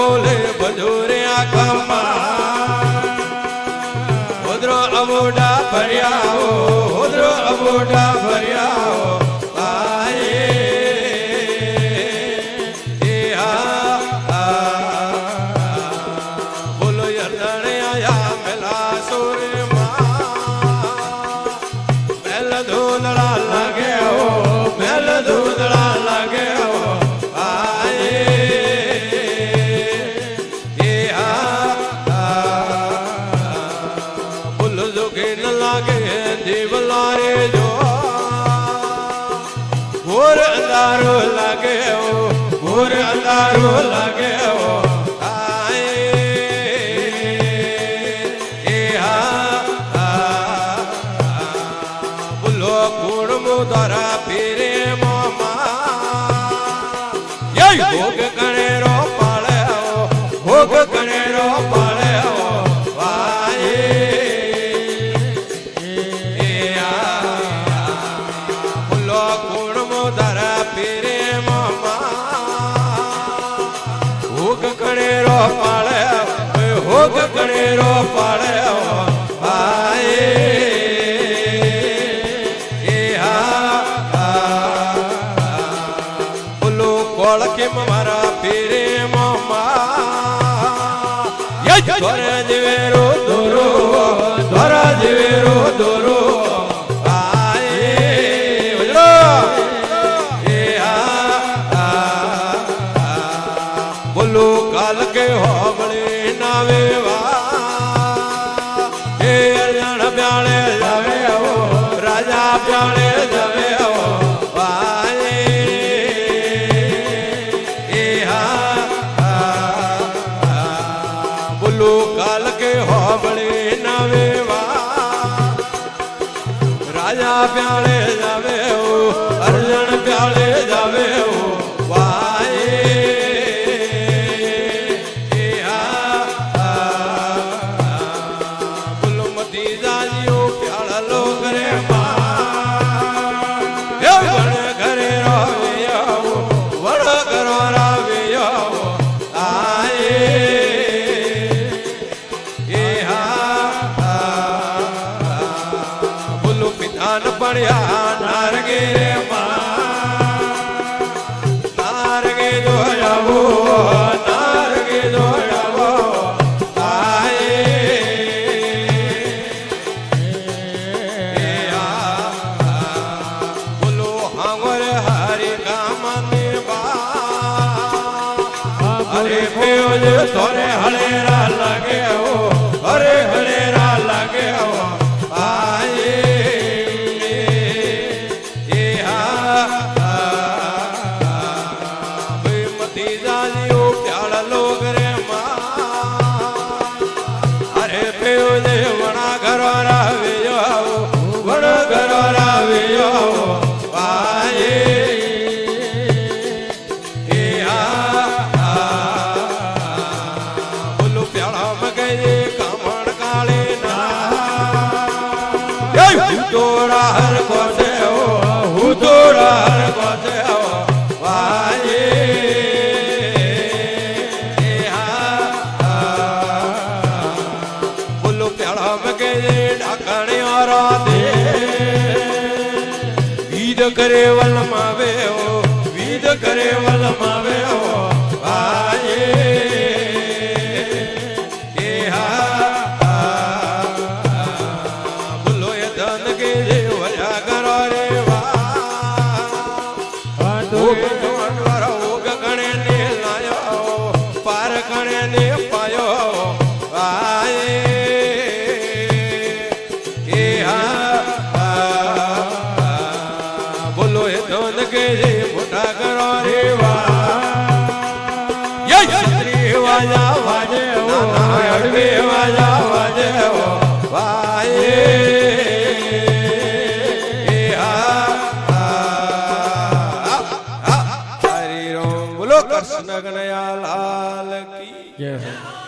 બોલે ભજોરે આખા ઉધરો અબોડા ભર્યા ઉધરો અબોડા ભર્યા લાગે ઘોર અંધારો લાગે બોલો કુણ મુદરા ફેરે ભોગ ગણેરો પાળે ભોગ ગણેરો પાળે ભોગ ગણેરો પાળે બોલો કોળ કેમ મારા ફેરે ધોરા જીવેરો દોરો ધોરા જીવેરો દોરો બોલો કાલ કે હોબળે નાવે હે અર્જણ પ્યાળે જાવે રાજા પ્યાળે જાવે બોલો કાલ કે હોબળે નાવે રાજા પ્યાળે જાવે અર્જણ પ્યાળે જાવે નારગે રે નારગે જોડાવો નારગે જોડાવો બોલો હાંગર હરે કામ હરે ફેજ તોરે હળેરા લાગે હરે હળેરા લાગે ઉતોરા હર કોસે ઉતોરા હર કોસે બોલો પ્યાળા મગે ડાકણે આરાધે વિધ કરે વલમાવે વિધ કરે વલમાવે બોલો એ ધન કે મોટા કરો રે વાજા વાજે અડવે વાજા વાજે હરી રામ બોલો કૃષ્ણ કનૈયા લાલ કી જય.